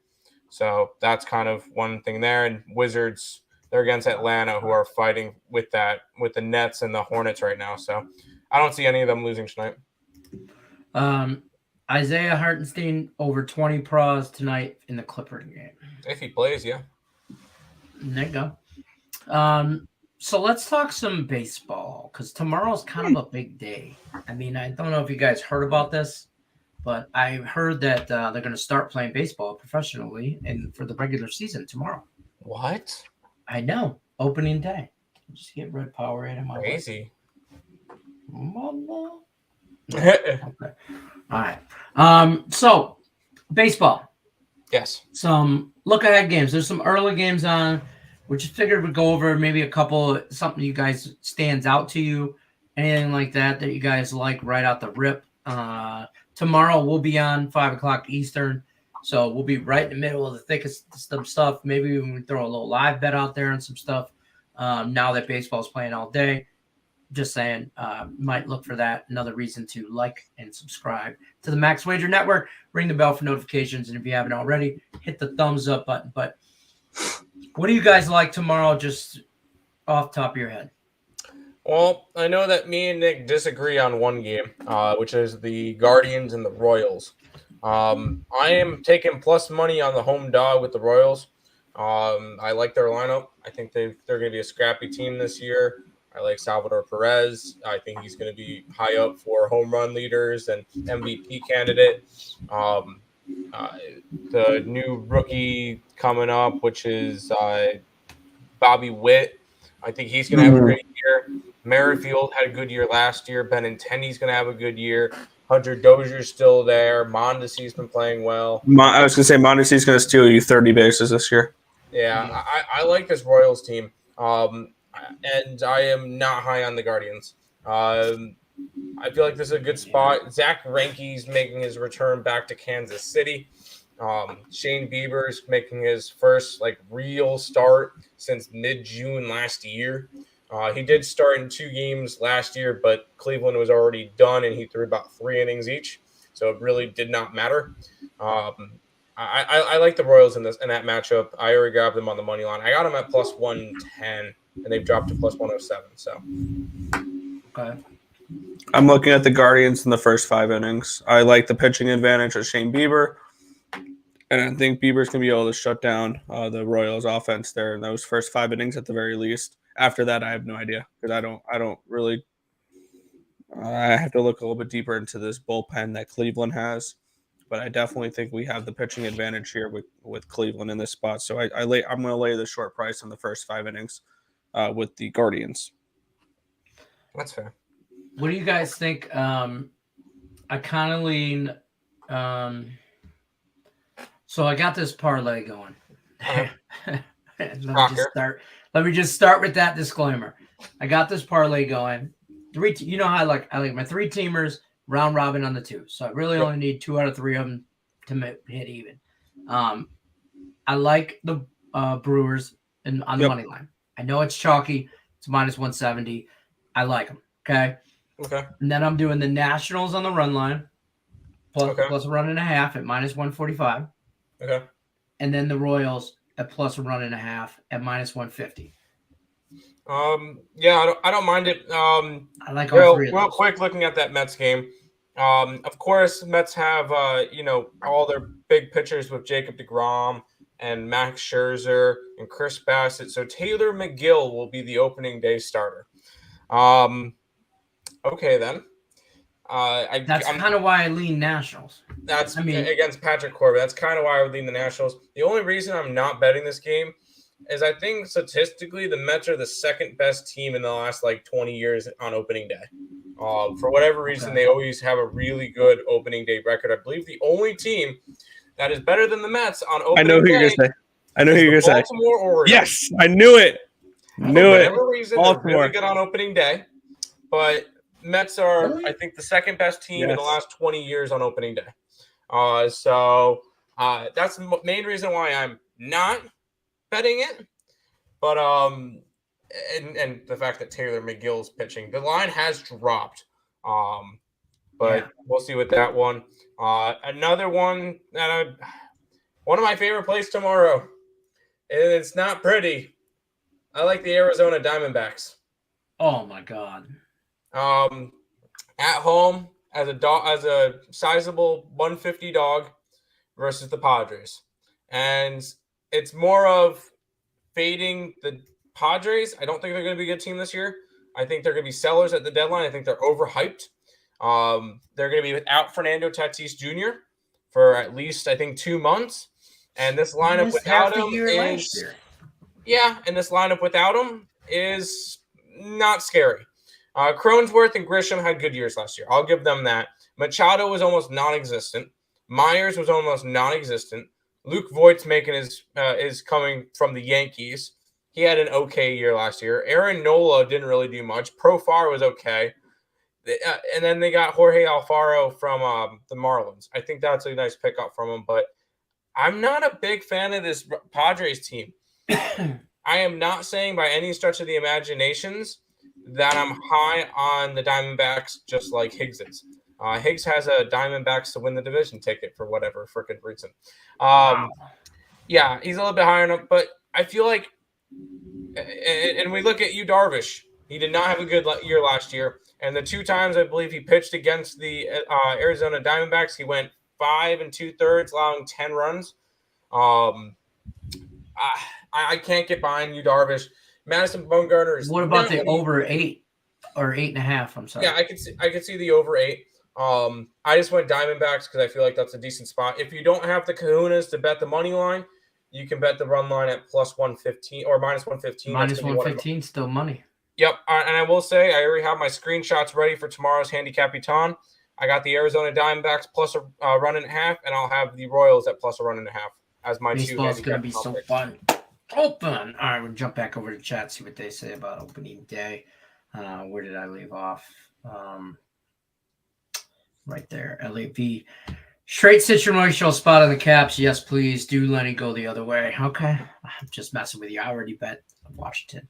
So that's kind of one thing there. And Wizards, they're against Atlanta, who are fighting with the Nets and the Hornets right now. So I don't see any of them losing tonight. Isaiah Hartenstein over 20 pros tonight in the Clippers game. If he plays, yeah. There you go. So let's talk some baseball because tomorrow's kind of a big day. I mean, I don't know if you guys heard about this, but I heard that they're going to start playing baseball professionally and for the regular season tomorrow. What? I know. Opening day. Just get red power in my crazy. Okay. All right. So baseball. Yes. Some look ahead games. There's some early games on. We just figured we'd go over maybe a couple, something you guys stands out to you, anything like that you guys like right out the rip. Tomorrow we'll be on 5:00 Eastern, so we'll be right in the middle of the thickest some stuff. Maybe we can throw a little live bet out there and some stuff. Now that baseball's playing all day, just saying, might look for that. Another reason to like and subscribe to the Max Wager Network. Ring the bell for notifications, and if you haven't already, hit the thumbs up button. But what do you guys like tomorrow, just off the top of your head? Well, I know that me and Nick disagree on one game, which is the Guardians and the Royals. I am taking plus money on the home dog with the Royals. I like their lineup. I think they're going to be a scrappy team this year. I like Salvador Perez. I think he's going to be high up for home run leaders and MVP candidate. The new rookie coming up, which is Bobby Witt. I think he's going to have a great year. Merrifield had a good year last year. Benintendi's going to have a good year. Hunter Dozier's still there. Mondesi's been playing well. I was going to say Mondesi's going to steal you 30 bases this year. Yeah, I like this Royals team. And I am not high on the Guardians. I feel like this is a good spot. Zach Greinke's making his return back to Kansas City. Shane Bieber's making his first real start since mid-June last year. He did start in 2 games last year, but Cleveland was already done, and he threw about 3 innings each, so it really did not matter. I like the Royals in that matchup. I already grabbed them on the money line. I got them at plus 110, and they've dropped to plus 107. So, Okay. I'm looking at the Guardians in the first 5 innings. I like the pitching advantage of Shane Bieber, and I think Bieber's going to be able to shut down the Royals' offense there in those first 5 innings at the very least. After that, I have no idea because I don't really. I have to look a little bit deeper into this bullpen that Cleveland has, but I definitely think we have the pitching advantage here with Cleveland in this spot. So I'm going to lay the short price on the first 5 innings with the Guardians. that's fair. What do you guys think? I kind of lean. So I got this parlay going. Let me just start with that disclaimer. I got this parlay going. You know how I like my 3 teamers round robin on the 2. So I really only need 2 out of 3 of them to hit even. I like the Brewers on the money line. I know it's chalky. It's minus 170. I like them. Okay. Okay. And then I'm doing the Nationals on the run line plus a run and a half at minus 145. Okay. And then the Royals at plus a run and a half at minus 150. Yeah, I don't mind it. I like all 3 of those. Real quick, looking at that Mets game, Of course, Mets have all their big pitchers with Jacob deGrom and Max Scherzer and Chris Bassett. So Taylor McGill will be the opening day starter. Okay then. That's kind of why I lean Nationals. Against Patrick Corbin. That's kind of why I would lean the Nationals. The only reason I'm not betting this game is I think statistically the Mets are the second best team in the last 20 years on opening day. For whatever reason, They always have a really good opening day record. I believe the only team that is better than the Mets on opening day. I know who you're going to say. Baltimore Orioles. Yes, I knew it. For whatever reason, they're really good on opening day. But Mets are, I think, the second best team in the last 20 years on opening day. So that's the main reason why I'm not betting it. But and the fact that Taylor McGill's pitching, the line has dropped. But we'll see with that one. Another one that one of my favorite plays tomorrow, and it's not pretty. I like the Arizona Diamondbacks. Oh my God. At home as a sizable 150 dog versus the Padres. And it's more of fading the Padres. I don't think they're going to be a good team this year. I think they're going to be sellers at the deadline. I think they're overhyped. They're going to be without Fernando Tatis Jr. for at least, I think, 2 months. And this lineup without him is and this lineup without him is not scary. Cronenworth and Grisham had good years last year. I'll give them that. Machado was almost non-existent. Myers was almost non-existent. Luke Voigt's is coming from the Yankees. He had an okay year last year. Aaron Nola didn't really do much. Profar was okay. And then they got Jorge Alfaro from the Marlins. I think that's a nice pickup from him, but I'm not a big fan of this Padres team. I am not saying by any stretch of the imaginations that I'm high on the Diamondbacks just like Higgs is. Higgs has a Diamondbacks to win the division ticket for whatever freaking reason. Yeah, he's a little bit higher enough, but I feel like, and we look at Yu Darvish. He did not have a good year last year. And the 2 times I believe he pitched against the Arizona Diamondbacks, he went 5 2/3, allowing 10 runs. I can't get behind Yu Darvish. Madison Bumgarner is. What about the over 8 or 8.5? I'm sorry. Yeah, I could see the over 8. I just went Diamondbacks because I feel like that's a decent spot. If you don't have the kahunas to bet the money line, you can bet the run line at plus 115 or minus 115. Minus 115, still money. Yep, and I will say I already have my screenshots ready for tomorrow's Handicapiton. I got the Arizona Diamondbacks plus a run and a half, and I'll have the Royals at plus a run and a half as my Baseball's two. Baseball's going to be so fun. Open. All right, we'll jump back over to chat, see what they say about opening day. Where did I leave off? Right there. LAV. Straight situational spot on the Caps. Yes, please. Do Lenny go the other way. Okay. I'm just messing with you. I already bet Washington.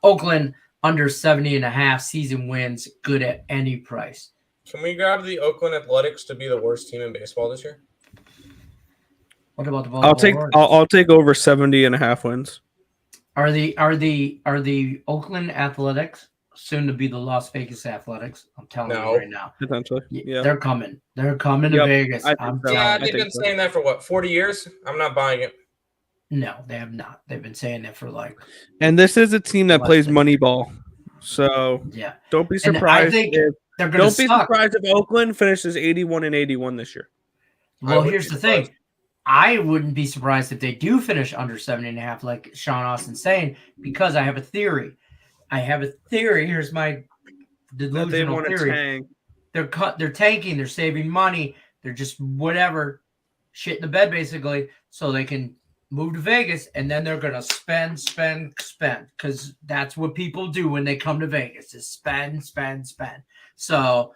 Oakland under 70.5 season wins. Good at any price. Can we grab the Oakland Athletics to be the worst team in baseball this year? What about the Baltimore? I'll take over 70.5 wins. Are the Oakland Athletics soon to be the Las Vegas Athletics? I'm telling you right now. Potentially. Yeah. They're coming. They're coming to Vegas. They've been saying that for what, 40 years? I'm not buying it. No, they have not. They've been saying that for And this is a team that plays Moneyball. So yeah, don't be surprised. I think they're going to suck. Don't be surprised if Oakland finishes 81-81 this year. Well, here's the thing. I wouldn't be surprised if they do finish under 70.5, like Sean Austin's saying, because I have a theory. Here's my delusional theory. They're tanking. They're saving money. They're just whatever, shit in the bed basically, so they can move to Vegas, and then they're gonna spend, because that's what people do when they come to Vegas is spend. So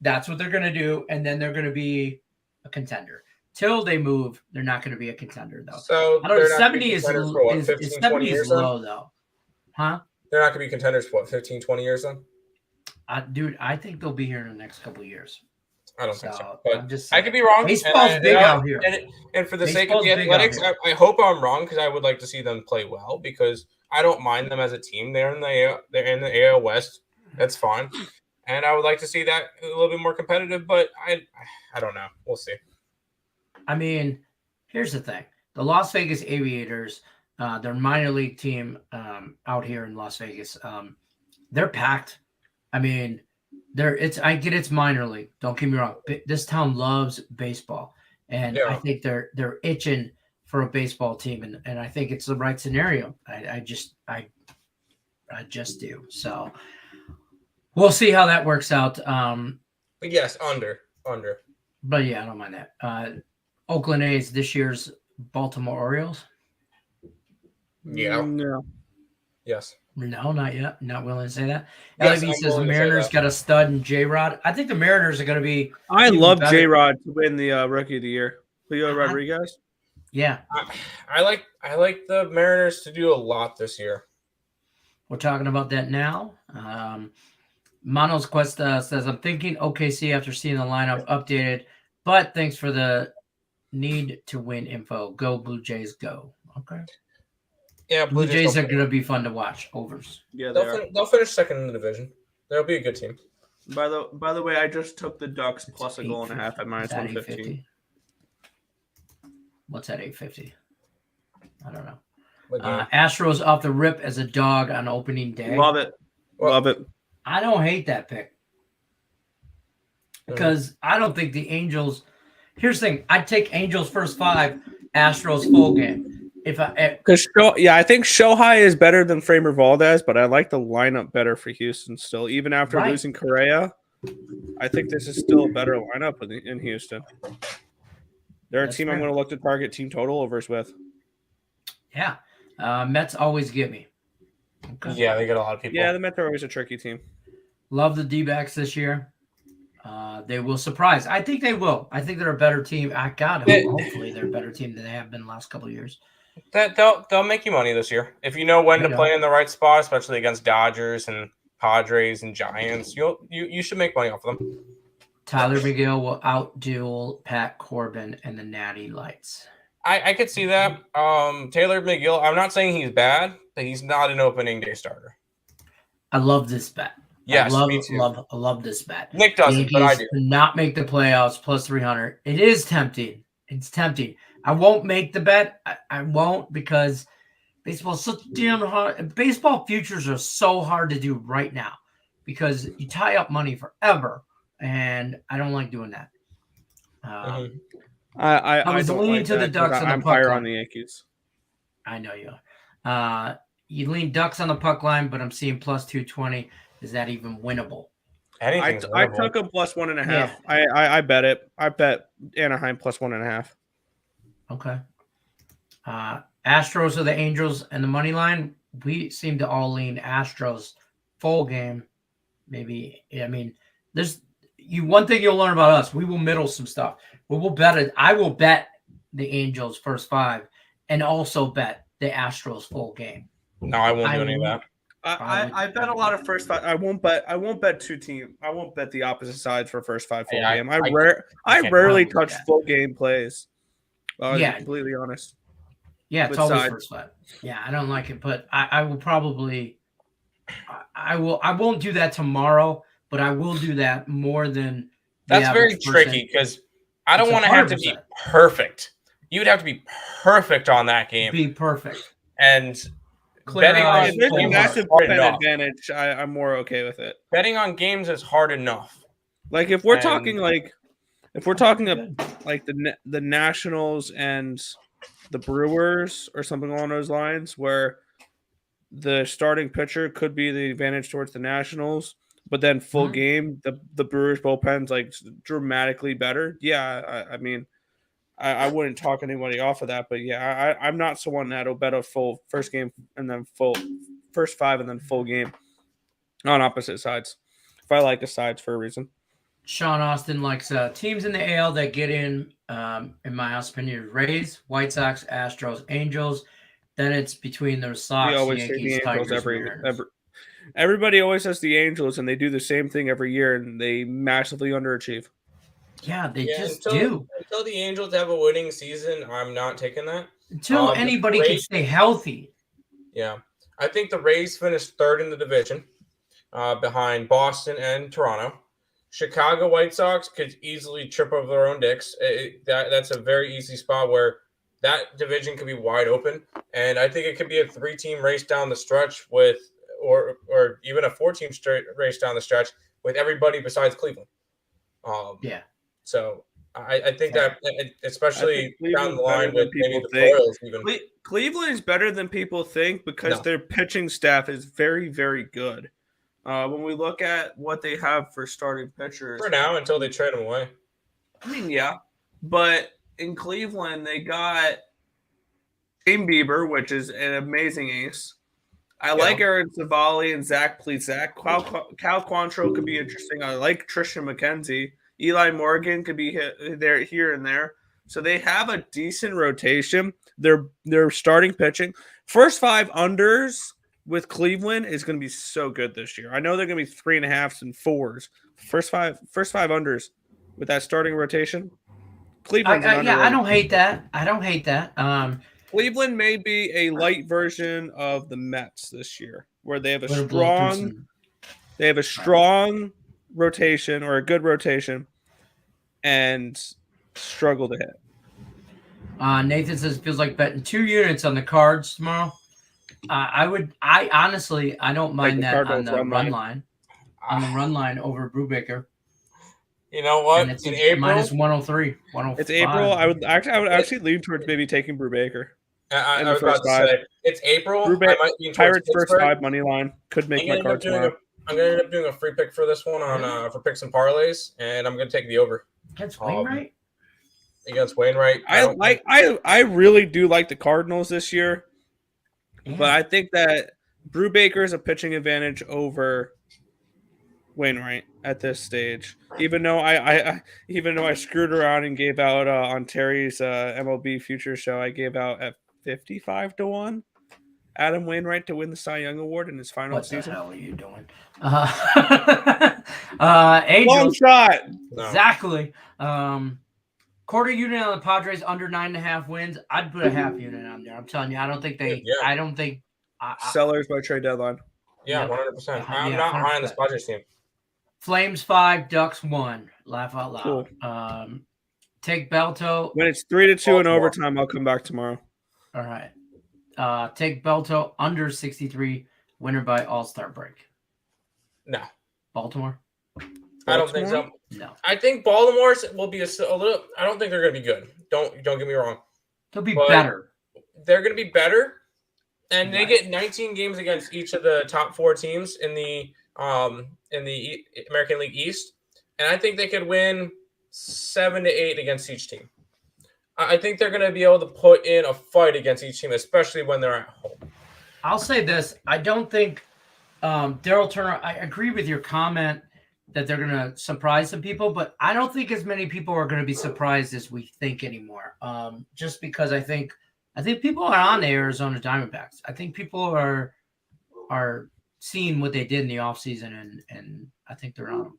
that's what they're gonna do, and then they're gonna be a contender. Till they move, they're not going to be a contender, though. So I don't know, 70 is low, though. Huh? They're not going to be contenders for what, 15, 20 years then? Dude, I think they'll be here in the next couple of years. I don't think so. But I could be wrong. Baseball's big out here. And for the sake of the Athletics, I hope I'm wrong because I would like to see them play well because I don't mind them as a team. They're in the AL West. That's fine. and I would like to see that a little bit more competitive. But I don't know. We'll see. I mean, here's the thing: the Las Vegas Aviators, their minor league team out here in Las Vegas, they're packed. I mean, I get it's minor league. Don't get me wrong. This town loves baseball, and I think they're itching for a baseball team, and I think it's the right scenario. I just do. So we'll see how that works out. But yes, under. But yeah, I don't mind that. Oakland A's this year's Baltimore Orioles. Yeah. No. Yes. No, not yet. Not willing to say that. Yes, LAB I'm says willing to say Mariners that. got a stud in J-Rod. I think the Mariners are going to be. I even love better. J-Rod to win the Rookie of the Year. Julio Uh-huh. Rodriguez. Yeah, I like the Mariners to do a lot this year. we're talking about that now. Manos Cuesta says, I'm thinking OKC after seeing the lineup updated, but thanks for the need to win info. Go Blue Jays, go. Okay. Yeah, Blue Jays are going to be fun to watch. Overs. Yeah, they are. they'll finish second in the division. They'll be a good team. By the way, I just took the Ducks plus a goal and a half at minus Is that 115. 850? What's that 850? I don't know. But, yeah. Astros off the rip as a dog on opening day. Love it. Love it. I don't hate that pick because I don't think the Angels. Here's the thing: I'd take Angels first 5, Astros full game. I think Shohei is better than Framer Valdez, but I like the lineup better for Houston still. Even after losing Correa, I think this is still a better lineup in Houston. They're a team I'm going to look to target team total overs with. Yeah, Mets always get me. Okay. Yeah, they get a lot of people. Yeah, the Mets are always a tricky team. Love the D-backs this year. They will surprise. I think they will. I think they're a better team. Hopefully they're a better team than they have been the last couple of years. That they'll make you money this year if you know when to play in the right spot, especially against Dodgers and Padres and Giants. You should make money off of them. Tyler McGill will outduel Pat Corbin and the Natty Lights. I could see that. Taylor McGill. I'm not saying he's bad, but he's not an opening day starter. I love this bet. Yes, I me too. love this bet. Nick doesn't, but I do. Not make the playoffs plus 300. It is tempting. It's tempting. I won't make the bet. I won't because baseball's so damn hard. Baseball futures are so hard to do right now because you tie up money forever, and I don't like doing that. I was leaning to the Ducks on the I'm puck higher line. on the Yankees. I know you are. You lean Ducks on the puck line, but I'm seeing plus 220. Is that even winnable? I took a plus 1.5. Yeah. I bet it. I bet Anaheim plus 1.5. Okay. Astros or the Angels and the money line. We seem to all lean Astros full game. Maybe. I mean, one thing you'll learn about us. We will middle some stuff. We will bet it. I will bet the Angels first 5 and also bet the Astros full game. No, I won't do any of that. I bet a lot of first 5. I won't bet two team. I won't bet the opposite sides for first 5 full game. I rarely touch full game plays. To be completely honest. Yeah, it's always first 5. Yeah, I don't like it, but I will probably. I won't do that tomorrow, but I will do that more than. That's very tricky because I don't want to have to be perfect. You would have to be perfect on that game. Be perfect. And betting on a massive advantage, I'm more okay with it. Betting on games is hard enough. Like if we're talking like the Nationals and the Brewers or something along those lines, where the starting pitcher could be the advantage towards the Nationals, but then full game, the Brewers bullpen's like dramatically better. Yeah, I mean, I wouldn't talk anybody off of that, but yeah, I'm not someone that'll bet a full first game and then first 5 and then full game on opposite sides. If I like the sides for a reason. Sean Austin likes teams in the AL that get in my opinion, Rays, White Sox, Astros, Angels. Then it's between the Sox, Yankees, Tigers, everybody always says the Angels, and they do the same thing every year, and they massively underachieve. Yeah, they just do. Until the Angels have a winning season, I'm not taking that. Until anybody can stay healthy. Yeah. I think the Rays finished 3rd in the division. behind Boston and Toronto. Chicago White Sox could easily trip over their own dicks. That's a very easy spot where that division could be wide open, and I think it could be a 3-team race down the stretch with, or even a 4-team race down the stretch with everybody besides Cleveland. So I think that, especially down the line with maybe the Royals, even Cleveland is better than people think because their pitching staff is very, very good. When we look at what they have for starting pitchers for now until they trade them away. I mean, yeah, but in Cleveland they got Shane Bieber, which is an amazing ace. I like Aaron Savali and Zach Plesac. Cal Quantrill could be interesting. I like Tristan McKenzie. Eli Morgan could be here and there. So they have a decent rotation. They're starting pitching. First 5 unders with Cleveland is going to be so good this year. I know they're going to be 3.5s and 4s. First five unders with that starting rotation. Cleveland's I don't hate that. Cleveland may be a light version of the Mets this year, where they have a strong rotation or a good rotation and struggle to hit. Nathan says it feels like betting 2 units on the Cards tomorrow. I honestly don't mind that on the run line. On the run line over Brubaker. You know what? It's in April, minus 103, 105. It's April. I would actually lean towards maybe taking Brubaker. I was about to say it's April. I might be Pirates first 5 money line could make my card tomorrow. I'm going to end up doing a free pick for this one on for picks and parlays, and I'm going to take the over against Wainwright. Against Wainwright, I really do like the Cardinals this year, but I think that Brubaker is a pitching advantage over Wainwright at this stage. Even though I screwed around and gave out on Terry's MLB Future Show, I gave out at 55-1 Adam Wainwright to win the Cy Young Award in his final season. What the hell are you doing? Angels. Long shot. Exactly. Quarter unit on the Padres under 9.5 wins. I'd put a half unit on there. I'm telling you, I don't think they. Yeah. I don't think. Sellers by trade deadline. Yeah, 100%. I'm not high on this Padres team. Flames 5, Ducks 1. Laugh out loud. Cool. Take Belto. When it's 3-2 in overtime, I'll come back tomorrow. All right. Take Belto under 63. Winner by All-Star break. No. Baltimore? I don't think so. No. I think Baltimore's will be a little. I don't think they're going to be good. Don't get me wrong. They'll be better. They're going to be better, and they get 19 games against each of the top 4 teams in the American League East, and I think they could win 7 to 8 against each team. I think they're going to be able to put in a fight against each team, especially when they're at home. I'll say this: I don't think Daryl Turner. I agree with your comment that they're going to surprise some people, but I don't think as many people are going to be surprised as we think anymore. Just because I think people are on the Arizona Diamondbacks. I think people are seeing what they did in the offseason, and I think they're on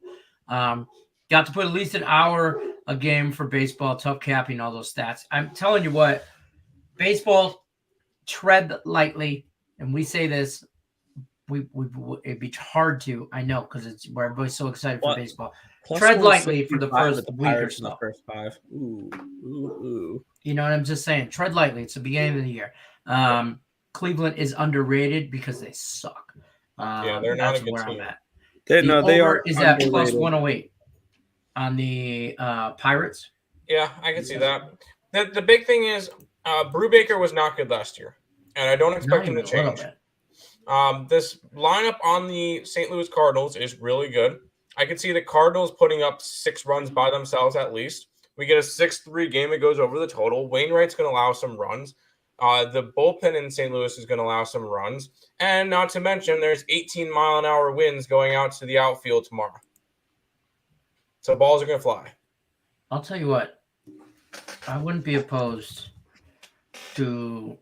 them. Got to put at least an hour a game for baseball, tough capping all those stats. I'm telling you what, baseball, tread lightly, and we say this. It'd be hard to, I know, because it's where everybody's so excited for baseball. Tread lightly for the first week or so. The first 5. Ooh. You know what I'm just saying? Tread lightly. It's the beginning of the year. Cleveland is underrated because they suck. They're not a good team. They are. Is at plus 108 on the Pirates. Yeah, I can see that. The big thing is Brubaker was not good last year, and I don't expect him to change. This lineup on the St. Louis Cardinals is really good. I can see the Cardinals putting up 6 runs by themselves at least. We get a 6-3 game that goes over the total. Wainwright's going to allow some runs. The bullpen in St. Louis is going to allow some runs. And not to mention, there's 18-mile-an-hour winds going out to the outfield tomorrow. So balls are going to fly. I'll tell you what. I wouldn't be opposed to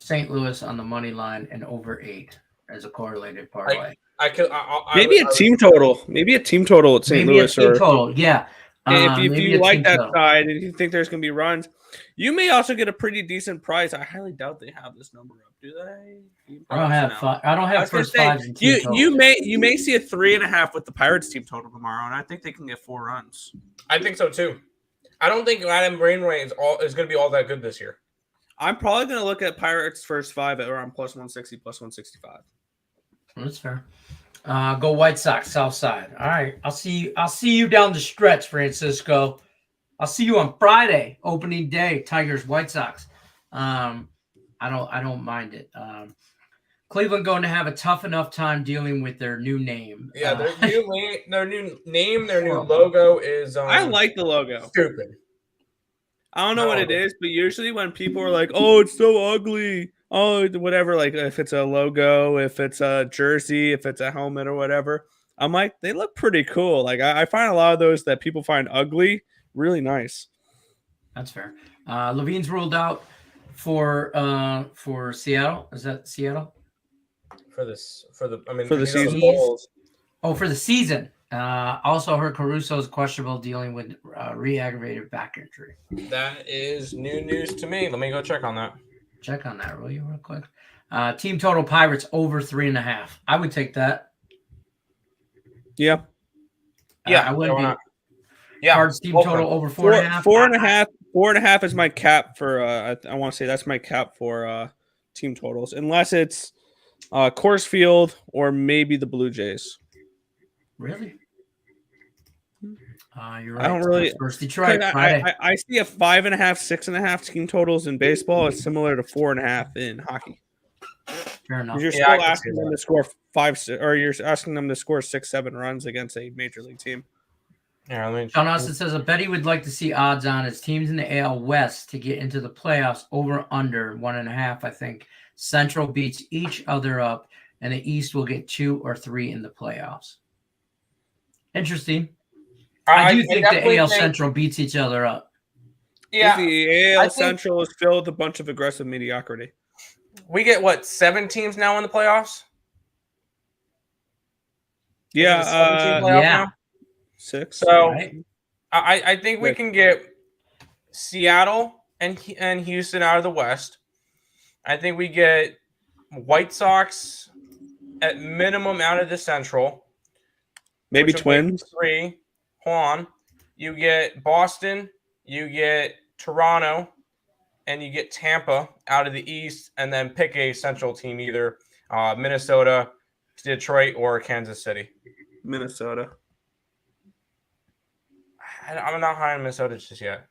St. Louis on the money line and over 8 as a correlated parlay. Maybe a team total. Maybe a team total at St. Louis. Maybe a team total, yeah. If Maybe you a like team that total. side and you think there's going to be runs, you may also get a pretty decent price. I highly doubt they have this number up. Do they? I don't have No. I don't I have was gonna first say, fives and team totals. you may see a 3.5 with the Pirates team total tomorrow, and I think they can get 4 runs. I think so too. I don't think Adam Brainway is going to be all that good this year. I'm probably going to look at Pirates first 5 at around plus 160, plus 165. That's fair. Go White Sox, South Side. All right. I'll see you down the stretch, Francisco. I'll see you on Friday, opening day, Tigers, White Sox. I don't mind it. Cleveland going to have a tough enough time dealing with their new name. Yeah, their new name, their new logo is. I like the logo. Stupid. I don't know what it is, but usually when people are like, "Oh, it's so ugly," oh, whatever, like if it's a logo, if it's a jersey, if it's a helmet or whatever, I'm like, they look pretty cool. Like I find a lot of those that people find ugly really nice. That's fair. Levine's ruled out for Seattle. Is that Seattle? For the season. Oh, for the season. Also heard Caruso's questionable dealing with re-aggravated back injury. That is new news to me. Let me go check on that. Check on that, will you, real quick? Team total Pirates over 3.5. I would take that. Yeah. I wouldn't be. Yeah. Cards team total over 4.5. 4.5. 4.5 is my cap for. I want to say that's my cap for team totals, unless it's Coors Field or maybe the Blue Jays. Really? You're right. I don't really. First Detroit. I see a 5.5, 6.5 team totals in baseball. It's similar to 4.5 in hockey. Fair enough. You're still asking them to score 5, or you're asking them to score 6, 7 runs against a major league team. Yeah, John Austin says, I bet he would like to see odds on his teams in the AL West to get into the playoffs over under 1.5. I think Central beats each other up, and the East will get 2 or 3 in the playoffs. Interesting. I do think the AL Central beats each other up. Yeah, the AL Central is filled with a bunch of aggressive mediocrity. We get 7 teams now in the playoffs? Yeah, yeah. 6. So I think we can get Seattle and Houston out of the West. I think we get White Sox at minimum out of the Central. Maybe Twins. 3. Hold on. You get Boston, you get Toronto, and you get Tampa out of the East, and then pick a Central team, either Minnesota, Detroit, or Kansas City. Minnesota. I'm not high on Minnesota just yet.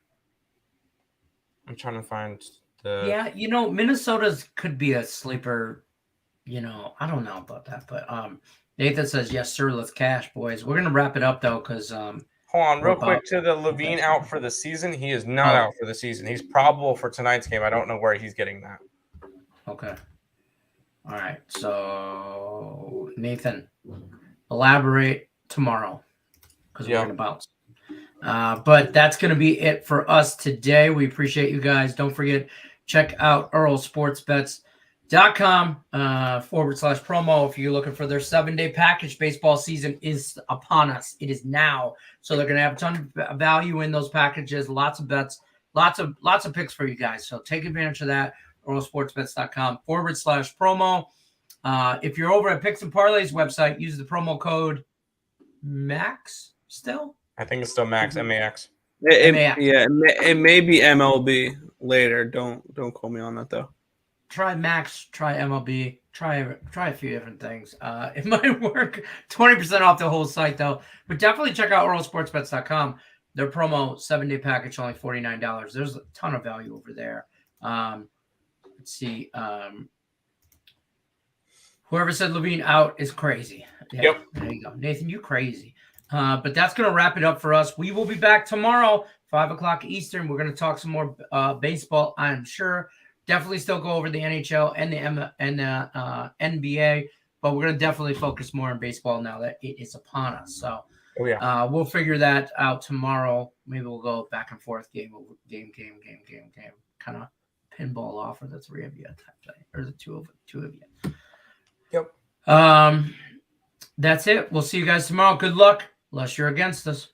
I'm trying to find the. Yeah, Minnesota's could be a sleeper. I don't know about that, but Nathan says yes, sir. Let's cash, boys. We're gonna wrap it up though, because hold on, real quick to the Levine out for the season. He is not out for the season. He's probable for tonight's game. I don't know where he's getting that. Okay. All right. So Nathan, elaborate tomorrow because we're gonna bounce. But that's going to be it for us today. We appreciate you guys. Don't forget, check out earlsportsbets.com/promo if you're looking for their 7-day package. Baseball season is upon us. It is now. So they're going to have a ton of value in those packages, lots of bets, lots of picks for you guys. So take advantage of that. earlsportsbets.com/promo. If you're over at Picks and Parlays website, use the promo code MAX still. I think it's still Max, MAX. It may be MLB later. Don't quote me on that though. Try Max, try MLB, try a few different things. It might work. 20% off the whole site though. But definitely check out earlsportsbets.com. Their promo 7-day package only $49. There's a ton of value over there. Let's see. Whoever said Levine out is crazy. Yeah, yep. There you go. Nathan, you crazy. But that's going to wrap it up for us. We will be back tomorrow, 5 o'clock Eastern. We're going to talk some more baseball, I'm sure. Definitely still go over the NHL and the NBA, but we're going to definitely focus more on baseball now that it is upon us. So we'll figure that out tomorrow. Maybe we'll go back and forth, game, kind of pinball off for the 3 of you type thing, or the two of you. Yep. That's it. We'll see you guys tomorrow. Good luck. Unless you're against us.